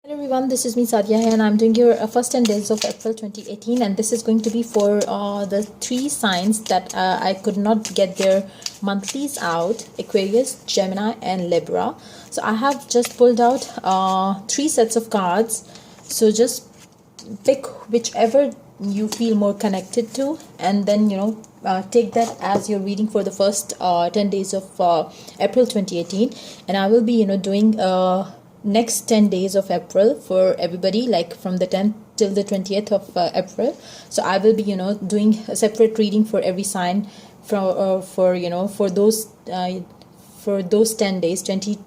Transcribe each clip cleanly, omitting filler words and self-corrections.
Hello everyone, this is me Sadia and I'm doing your first 10 days of April 2018, and this is going to be for the three signs that I could not get their monthlies out: Aquarius, Gemini and Libra. So I have just pulled out three sets of cards. So just pick whichever you feel more connected to, and then take that as your reading for the first 10 days of April 2018. And I will be doing next 10 days of April for everybody, like from the 10th till the 20th of April. So I will be doing a separate reading for every sign for those 10 days, 10 to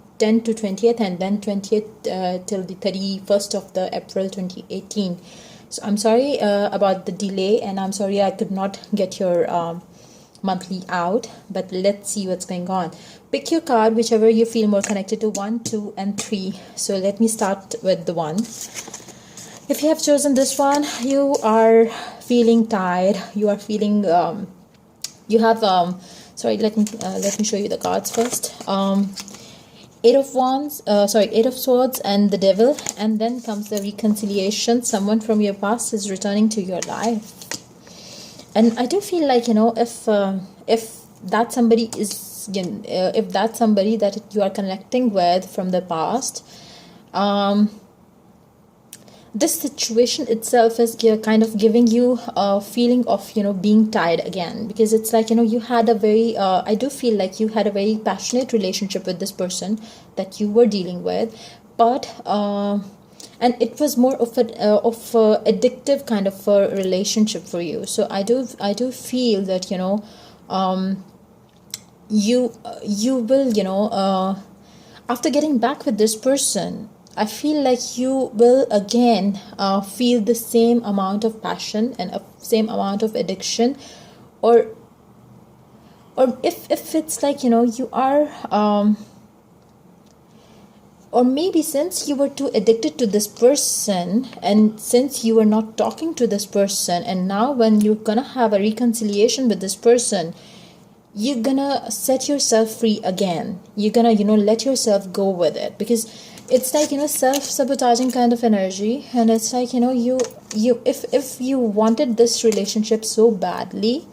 20th, and then 20th till the 31st of the April 2018. So I'm sorry about the delay, and I'm sorry I could not get your monthly out, but let's see what's going on. Pick your card, whichever you feel more connected to: 1, 2 and 3. So let me start with the 1. If you have chosen this one, you are feeling tired, you are feeling you have sorry, let me show you the cards first. Eight of Wands, Eight of Swords and the Devil, and then comes the reconciliation. Someone from your past is returning to your life. And I do feel like if that somebody is if that's somebody that you are connecting with from the past, this situation itself is kind of giving you a feeling of being tired again, because it's like you had a very I do feel like you had a very passionate relationship with this person that you were dealing with, but and it was more of a addictive kind of a relationship for you. So I do feel that you will after getting back with this person, I feel like you will again feel the same amount of passion and same amount of addiction, or if it's like you are or maybe since you were too addicted to this person, and since you were not talking to this person, and now when you're gonna have a reconciliation with this person, you're gonna set yourself free again. You're gonna let yourself go with it, because it's like self-sabotaging kind of energy. And it's like you if you wanted this relationship so badly,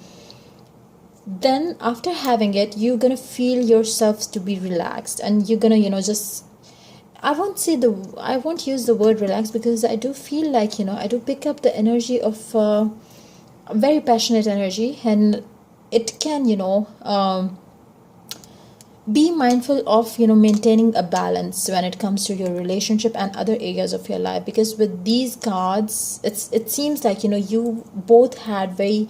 then after having it, you're gonna feel yourself to be relaxed, and you're gonna just, I won't use the word relax, because I do feel like I do pick up the energy of a very passionate energy, and it can be mindful of maintaining a balance when it comes to your relationship and other areas of your life. Because with these cards, it seems like you both had very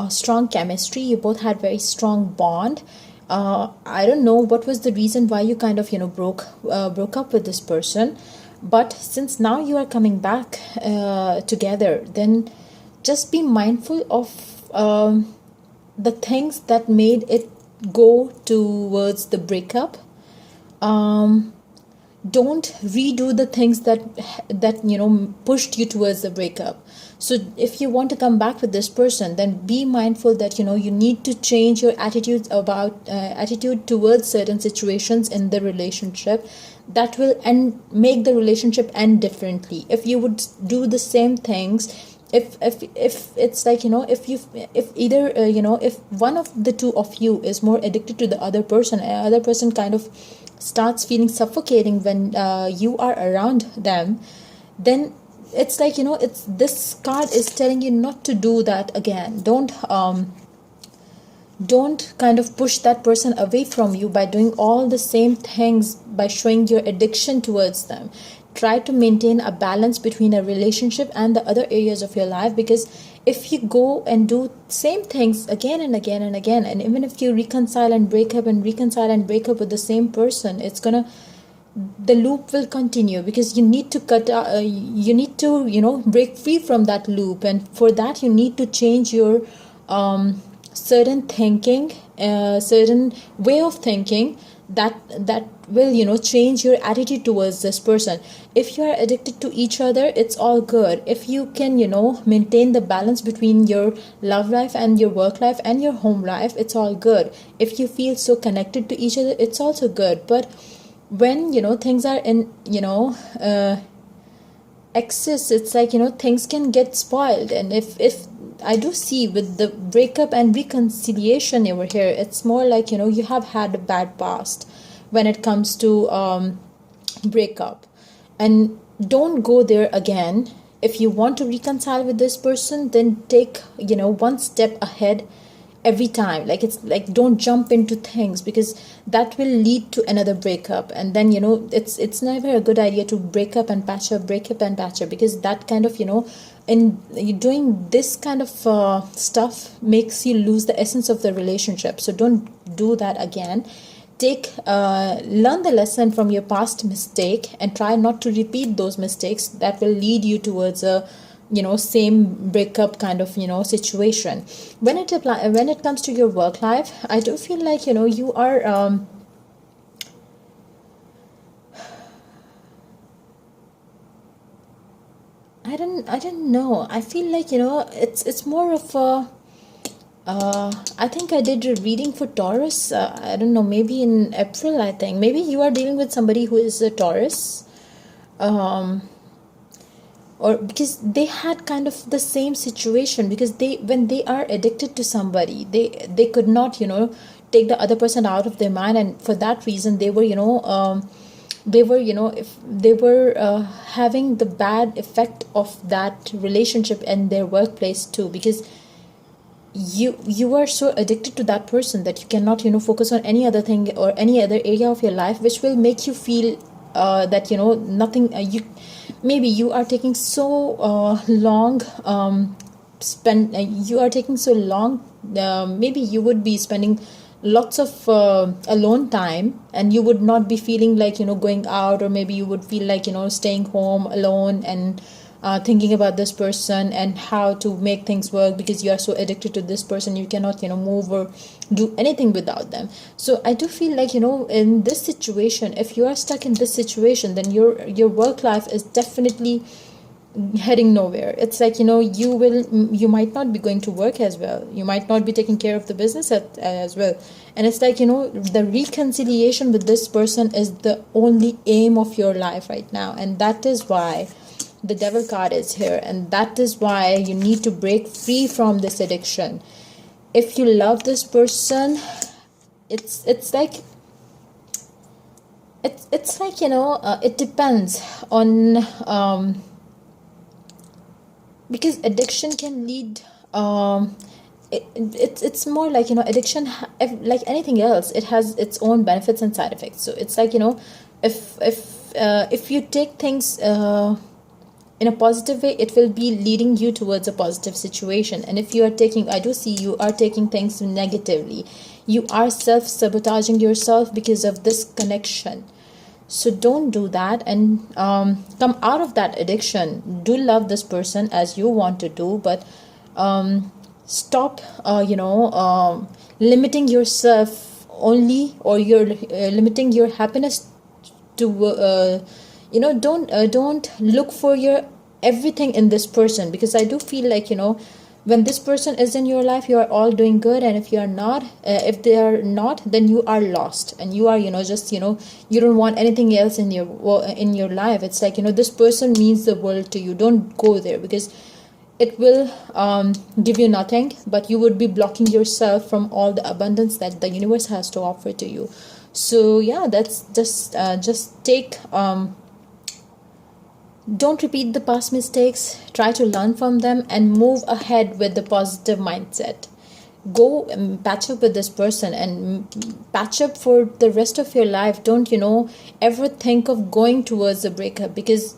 strong chemistry, you both had very strong bond. I don't know what was the reason why you kind of broke up with this person, but since now you are coming back together, then just be mindful of the things that made it go towards the breakup. Don't redo the things that pushed you towards the breakup. So if you want to come back with this person, then be mindful that you need to change your attitude towards certain situations in the relationship that will make the relationship end differently. If you would do the same things, if it's like if either if one of the two of you is more addicted to the other person, and other person kind of starts feeling suffocating when you are around them, then it's like it's, this card is telling you not to do that again. Don't kind of push that person away from you by doing all the same things, by showing your addiction towards them. Try to maintain a balance between a relationship and the other areas of your life, because if you go and do same things again and again and again, and even if you reconcile and break up and reconcile and break up with the same person, the loop will continue, because you need to break free from that loop. And for that, you need to change your certain thinking, certain way of thinking, that will change your attitude towards this person. If you are addicted to each other, it's all good. If you can maintain the balance between your love life and your work life and your home life, it's all good. If you feel so connected to each other, it's also good. But when things are in excess, it's like, things can get spoiled. And if I do see with the breakup and reconciliation over here, it's more like, you have had a bad past when it comes to breakup, and don't go there again. If you want to reconcile with this person, then take, one step ahead every time. Like, it's like, don't jump into things, because that will lead to another breakup. And then, it's never a good idea to break up and patch up, because that kind of, in doing this kind of stuff makes you lose the essence of the relationship. So don't do that again. Learn the lesson from your past mistake and try not to repeat those mistakes that will lead you towards a same breakup kind of situation. When it comes to your work life, I do feel like you are I don't know, I feel like it's more of a I think I did a reading for Taurus. I don't know, maybe in April. I think maybe you are dealing with somebody who is a Taurus, or because they had kind of the same situation, because when they are addicted to somebody, they could not take the other person out of their mind, and for that reason they were if they were having the bad effect of that relationship in their workplace too, because you are so addicted to that person that you cannot focus on any other thing or any other area of your life, which will make you feel that nothing maybe you are taking so long you are taking so long, maybe you would be spending lots of alone time, and you would not be feeling like going out, or maybe you would feel like staying home alone and thinking about this person and how to make things work, because you are so addicted to this person, you cannot move or do anything without them. So I do feel like in this situation, if you are stuck in this situation, then your work life is definitely heading nowhere. It's like you might not be going to work as well, you might not be taking care of the business as well. And it's like the reconciliation with this person is the only aim of your life right now, and that is why the devil card is here, and that is why you need to break free from this addiction. If you love this person, it's like it depends on because addiction can lead it's more like addiction, like anything else, it has its own benefits and side effects. So it's like if you take things in a positive way, it will be leading you towards a positive situation. And if you are I do see you are taking things negatively, you are self-sabotaging yourself because of this connection. So don't do that, and come out of that addiction. Do love this person as you want to do, but stop limiting yourself only, or you're limiting your happiness to don't look for your everything in this person, because I do feel like when this person is in your life, you are all doing good, and if you are not, if they are not, then you are lost, and you are just you don't want anything else in your life. It's like this person means the world to you. Don't go there, because it will give you nothing, but you would be blocking yourself from all the abundance that the universe has to offer to you. So yeah, that's just take don't repeat the past mistakes, try to learn from them and move ahead with the positive mindset. Go and patch up with this person, and patch up for the rest of your life. Don't ever think of going towards a breakup, because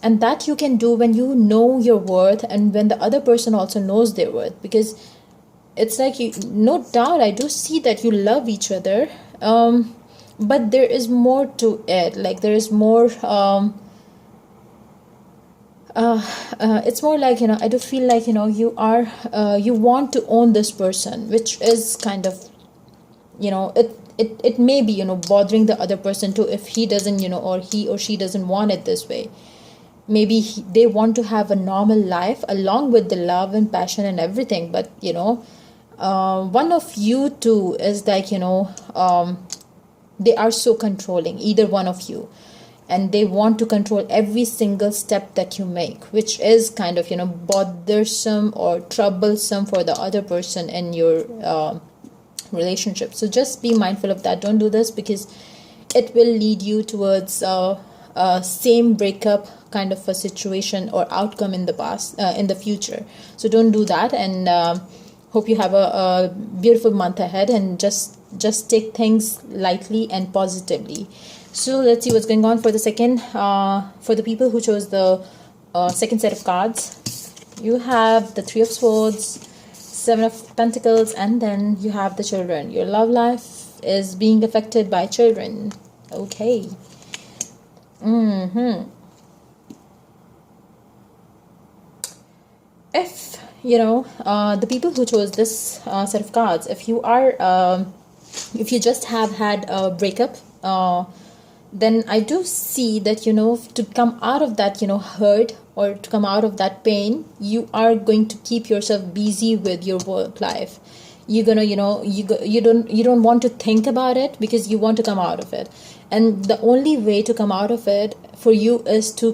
and that you can do when you know your worth, and when the other person also knows their worth. Because it's like no doubt, I do see that you love each other, but there is more to it. Like there is more it's more like I do feel like you are you want to own this person, which is kind of it may be bothering the other person too, if he doesn't or he or she doesn't want it this way. Maybe they want to have a normal life along with the love and passion and everything, but one of you two is like they are so controlling, either one of you. and they want to control every single step that you make, which is kind of, bothersome or troublesome for the other person in your relationship. So just be mindful of that. Don't do this, because it will lead you towards same breakup kind of a situation or outcome in the future. So don't do that, and hope you have a beautiful month ahead, and just take things lightly and positively. So let's see what's going on for the second, for the people who chose the second set of cards. You have the Three of Swords, Seven of Pentacles, and then you have the children. Your love life is being affected by children. Okay. If the people who chose this set of cards, if you just have had a breakup, then I do see that to come out of that hurt, or to come out of that pain, you are going to keep yourself busy with your work life. You're gonna you don't want to think about it, because you want to come out of it, and the only way to come out of it for you is to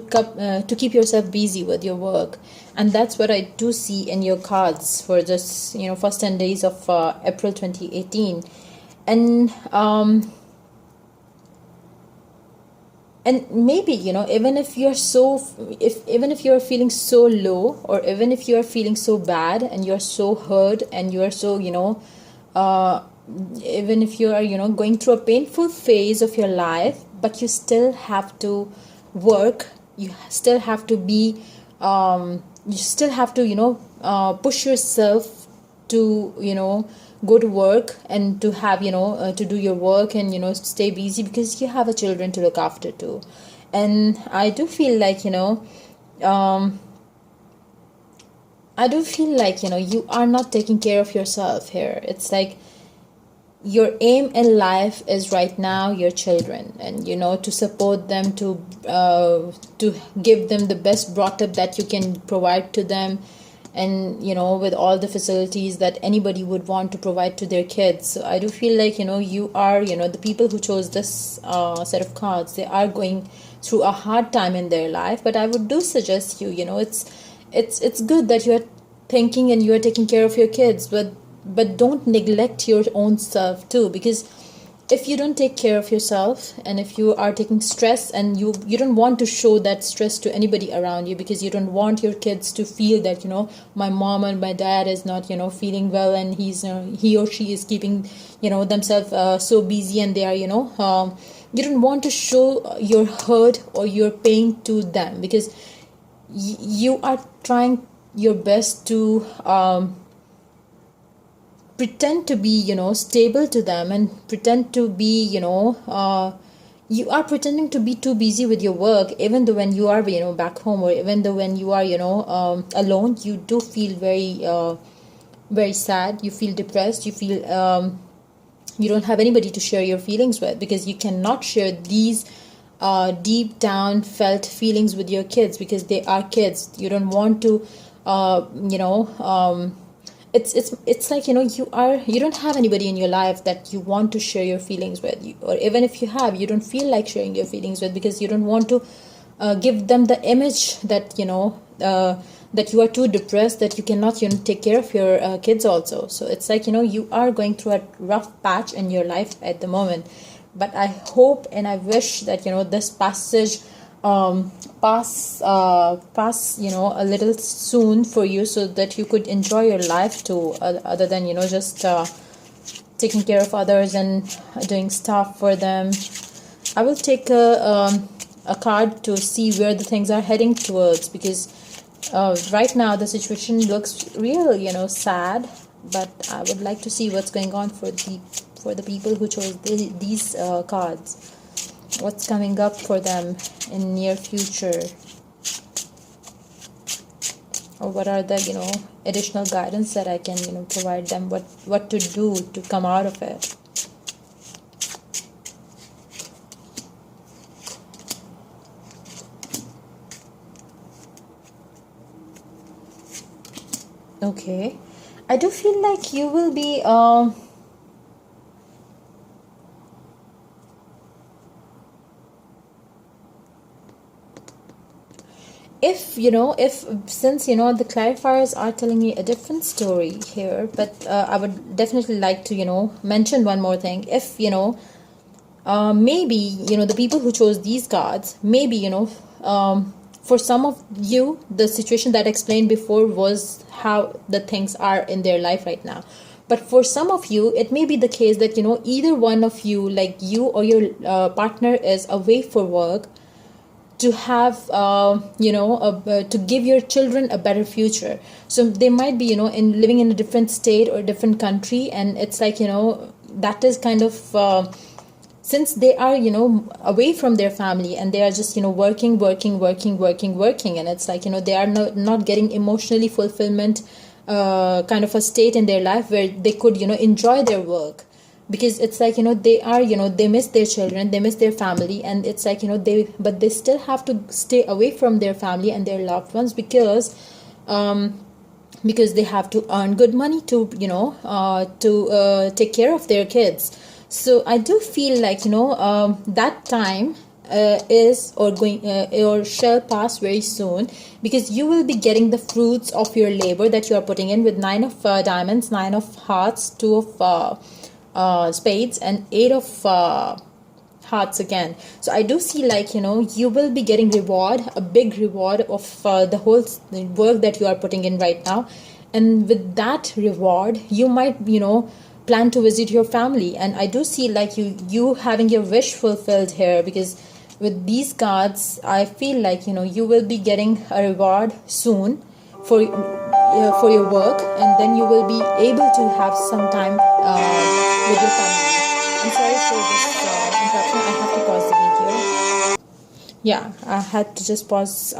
keep yourself busy with your work. And that's what I do see in your cards for this first 10 days of April 2018. And maybe even if even if you're feeling so low, or even if you're feeling so bad and you're so hurt, and you're so even if you are going through a painful phase of your life, but you still have to work, you still have to be you still have to push yourself to go to work, and to have to do your work, and stay busy, because you have a children to look after too. And I do feel like you are not taking care of yourself here. It's like your aim in life is right now your children, and to support them, to give them the best brought up that you can provide to them, and with all the facilities that anybody would want to provide to their kids. So I do feel like you are the people who chose this set of cards, they are going through a hard time in their life. But I would do suggest it's good that you are thinking and you are taking care of your kids, but don't neglect your own self too, because if you don't take care of yourself, and if you are taking stress, and you don't want to show that stress to anybody around you, because you don't want your kids to feel that my mom and my dad is not feeling well, and he or she is keeping themselves so busy, and they are you don't want to show your hurt or your pain to them, because you are trying your best to pretend to be stable to them, and pretend to be you are pretending to be too busy with your work, even though when you are back home, or even though when you are alone, you do feel very sad, you feel depressed, you feel you don't have anybody to share your feelings with, because you cannot share these deep down felt feelings with your kids, because they are kids. You don't want to it's like you don't have anybody in your life that you want to share your feelings with, or even if you have, you don't feel like sharing your feelings with, because you don't want to give them the image that that you are too depressed, that you cannot take care of your kids also. So it's like you are going through a rough patch in your life at the moment. But I hope and I wish that this passage pass a little soon for you, so that you could enjoy your life too, other than just taking care of others and doing stuff for them. I will take a card to see where the things are heading towards, because right now the situation looks real sad, but I would like to see what's going on for the people who chose these cards. What's coming up for them in near future, or what are the additional guidance that I can provide them, what to do to come out of it. Okay, I do feel like you will be if you know, if since you know the clarifiers are telling me a different story here, but I would definitely like to, you know, mention one more thing. If you know, maybe you know the people who chose these cards, maybe you know, for some of you, the situation that I explained before was how the things are in their life right now. But for some of you, it may be the case that you know either one of you, like you or your partner, is away for work to have you know to give your children a better future. So they might be, you know, in living in a different state or a different country, and it's like, you know, that is kind of since they are, you know, away from their family, and they are just, you know, working, and it's like, you know, they are not getting emotionally fulfillment kind of a state in their life where they could, you know, enjoy their work. Because it's like, you know, they are, you know, they miss their children, they miss their family, and it's like, you know, they still have to stay away from their family and their loved ones, because they have to earn good money to, you know, to take care of their kids. So I do feel like, you know, that time is or going or shall pass very soon, because you will be getting the fruits of your labor that you are putting in, with 9 of diamonds, 9 of hearts, 2 of spades, and 8 of hearts again. So I do see, like, you know, you will be getting reward, a big reward of the whole work that you are putting in right now. And with that reward, you might, you know, plan to visit your family. And I do see, like, you having your wish fulfilled here, because with these cards I feel like, you know, you will be getting a reward soon for your work, and then you will be able to have some time with your family. I'm sorry for this interruption. I have to pause the video. Yeah, I had to just pause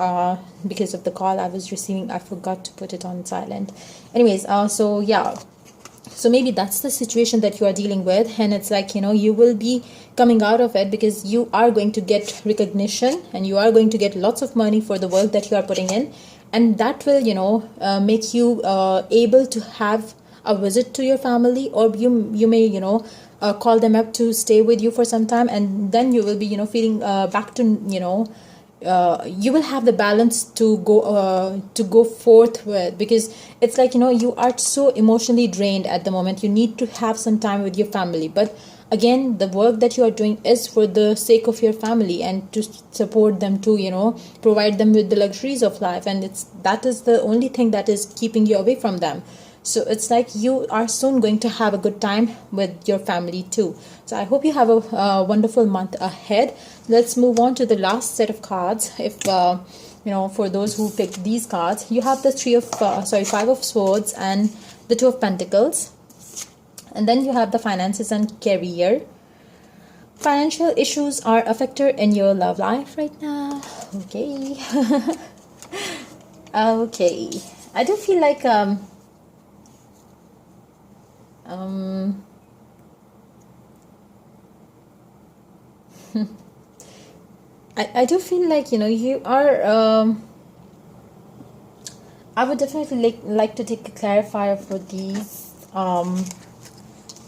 because of the call I was receiving. I forgot to put it on silent. Anyways, so yeah. So maybe that's the situation that you are dealing with, and it's like, you know, you will be coming out of it, because you are going to get recognition, and you are going to get lots of money for the work that you are putting in, and that will, you know, make you able to have a visit to your family, or you may, you know, call them up to stay with you for some time, and then you will be, you know, feeling back to, you know, you will have the balance to go forth with, because it's like, you know, you are so emotionally drained at the moment. You need to have some time with your family, but again, the work that you are doing is for the sake of your family, and to support them, to, you know, provide them with the luxuries of life, and that is the only thing that is keeping you away from them. So it's like you are soon going to have a good time with your family too. So I hope you have a wonderful month ahead. Let's move on to the last set of cards. If you know, for those who picked these cards, you have the 5 of swords and the 2 of pentacles, and then you have the finances and career. Financial issues are a factor in your love life right now. Okay. Okay, I do feel like I do feel like, you know, you are I would definitely like to take a clarifier for these.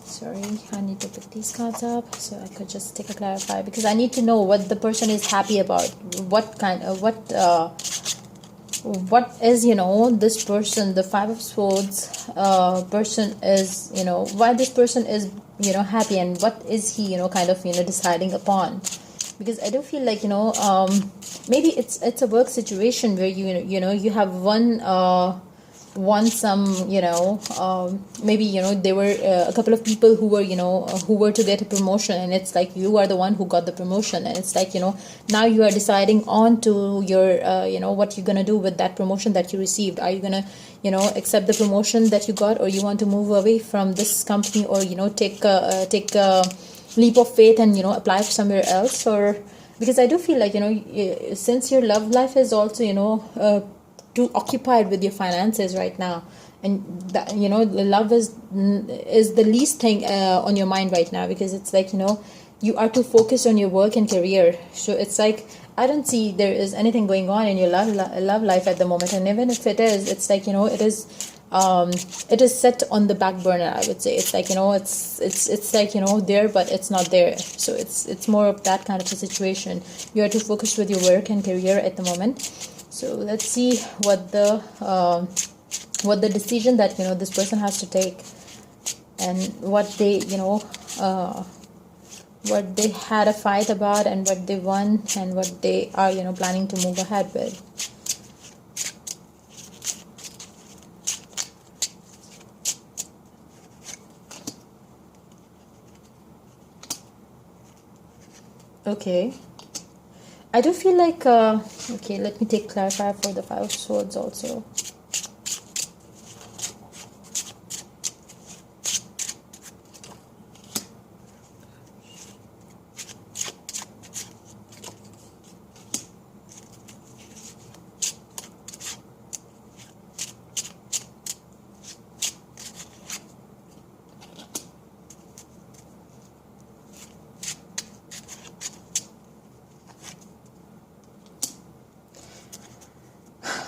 Sorry, I need to pick these cards up so I could just take a clarifier, because I need to know what the person is happy about. What kind of what is, you know, this person, the 5 of swords person is, you know, why this person is, you know, happy, and what is he, you know, kind of, you know, deciding upon. Because I do feel like, you know, maybe it's a work situation where you know you have won some, you know, maybe, you know, there were a couple of people who were, you know, who were to get a promotion, and it's like you are the one who got the promotion, and it's like, you know, now you are deciding on to your you know, what you're gonna do with that promotion that you received. Are you gonna, you know, accept the promotion that you got, or you want to move away from this company, or, you know, take a leap of faith and, you know, apply somewhere else? Or because I do feel like, you know, since your love life is also, you know, too occupied with your finances right now, and that, you know, the love is the least thing on your mind right now, because it's like, you know, you are too focused on your work and career. So it's like, I don't see there is anything going on in your love life at the moment, and even if it is, it's like, you know, it is set on the back burner, I would say. It's like, you know, it's like, you know, there, but it's not there. So it's more of that kind of a situation. You are too focused with your work and career at the moment. So let's see what the decision that this person has to take, and what they what they had a fight about, and what they won, and what they are planning to move ahead with. Okay, I do feel like okay, let me take clarify for the Five of Swords also.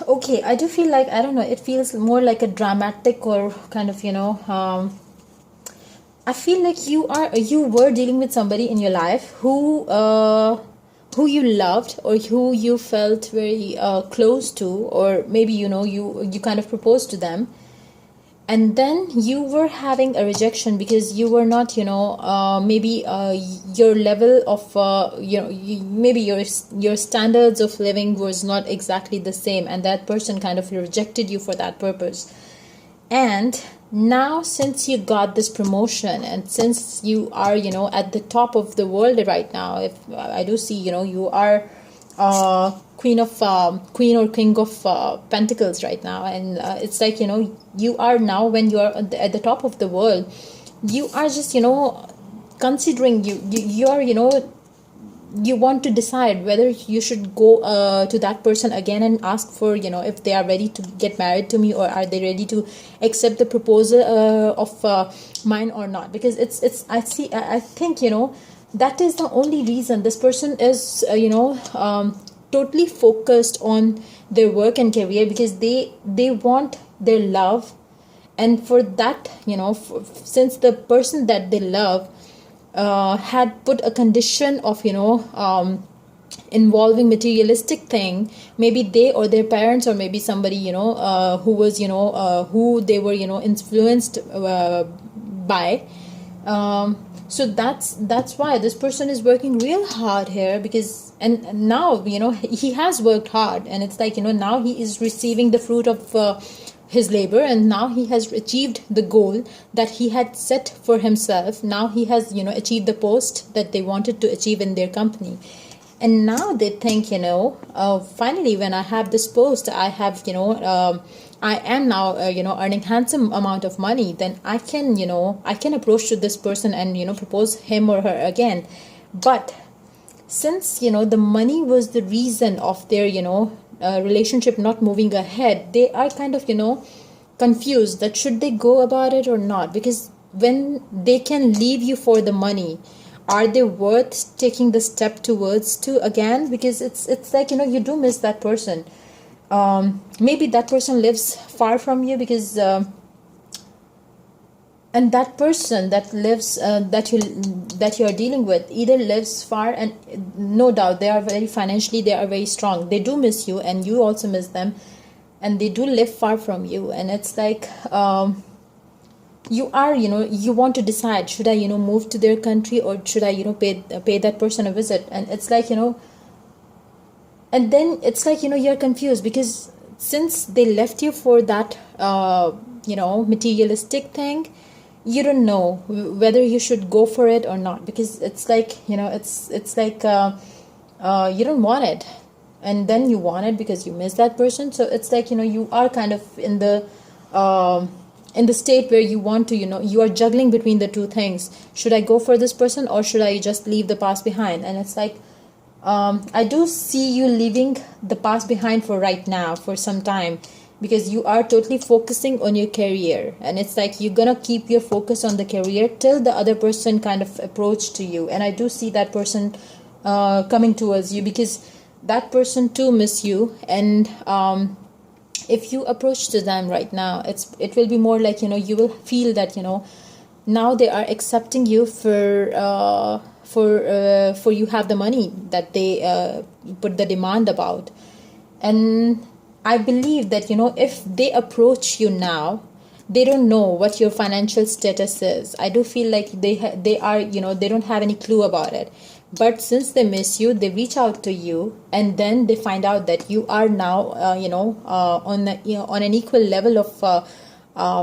Okay, I do feel like, I don't know, it feels more like a dramatic or kind of I feel like you were dealing with somebody in your life who you loved, or who you felt very close to, or maybe you kind of proposed to them, and then you were having a rejection because you were not maybe your level of maybe your standards of living was not exactly the same, and that person kind of rejected you for that purpose. And now, since you got this promotion, and since you are at the top of the world right now, if I do see you are queen or king of pentacles right now, and it's like you are now, when you are at the top of the world, you are just considering, you are you want to decide whether you should go to that person again and ask for if they are ready to get married to me, or are they ready to accept the proposal of mine or not. Because it's I think that is the only reason this person is totally focused on their work and career, because they want their love. And for that, since the person that they love had put a condition of involving materialistic thing, maybe they or their parents, or maybe somebody who was who they were influenced by, so that's why this person is working real hard here. Because and now he has worked hard, and it's like now he is receiving the fruit of his labor, and now he has achieved the goal that he had set for himself. Now he has achieved the post that they wanted to achieve in their company, and now they think finally, when I have this post, I have I am now earning handsome amount of money, then I can approach to this person and propose him or her again. But since the money was the reason of their relationship not moving ahead, they are kind of confused that should they go about it or not. Because when they can leave you for the money, are they worth taking the step towards to again? Because it's like you do miss that person. Maybe that person lives far from you, because and that person that lives that you are dealing with either lives far, and no doubt they are very financially, they are very strong, they do miss you, and you also miss them, and they do live far from you. And it's like you are you want to decide, should I move to their country, or should I pay that person a visit. And it's like and then it's like you're confused, because since they left you for that materialistic thing, you don't know whether you should go for it or not. Because it's like it's like you don't want it, and then you want it because you miss that person. So it's like you are kind of in the state where you want to you are juggling between the two things. Should I go for this person, or should I just leave the past behind? And it's like I do see you leaving the past behind for right now, for some time, because you are totally focusing on your career. And it's like you're gonna keep your focus on the career till the other person kind of approach to you. And I do see that person coming towards you, because that person too miss you. And if you approach to them right now, it will be more like you will feel that now they are accepting you for you have the money that they put the demand about. And I believe that, if they approach you now, they don't know what your financial status is. I do feel like they are, they don't have any clue about it. But since they miss you, they reach out to you, and then they find out that you are now, on an equal level of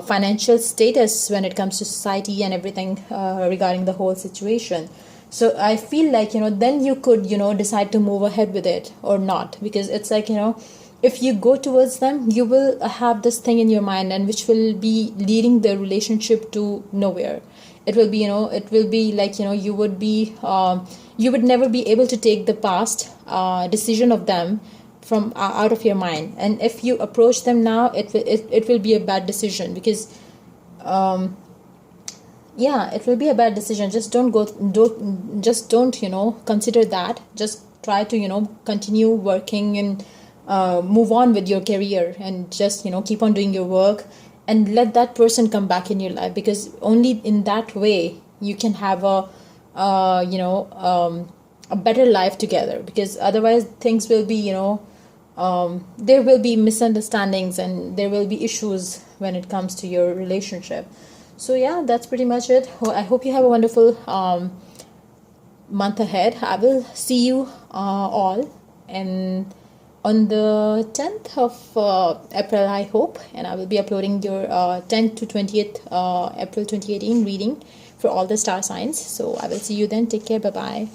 financial status when it comes to society and everything regarding the whole situation. So I feel like, then you could, decide to move ahead with it or not, because it's like, if you go towards them, you will have this thing in your mind, and which will be leading the relationship to nowhere. It will be, it will be like, you would never be able to take the past decision of them from out of your mind. And if you approach them now, it will be a bad decision, because yeah, it will be a bad decision. Just don't consider that. Just try to continue working and move on with your career, and just keep on doing your work, and let that person come back in your life, because only in that way you can have a better life together. Because otherwise things will be, there will be misunderstandings, and there will be issues when it comes to your relationship. So yeah, that's pretty much it. I hope you have a wonderful month ahead. I will see you all and on the 10th of April, I hope, and I will be uploading your 10th to 20th April 2018 reading for all the star signs. So I will see you then. Take care. Bye bye.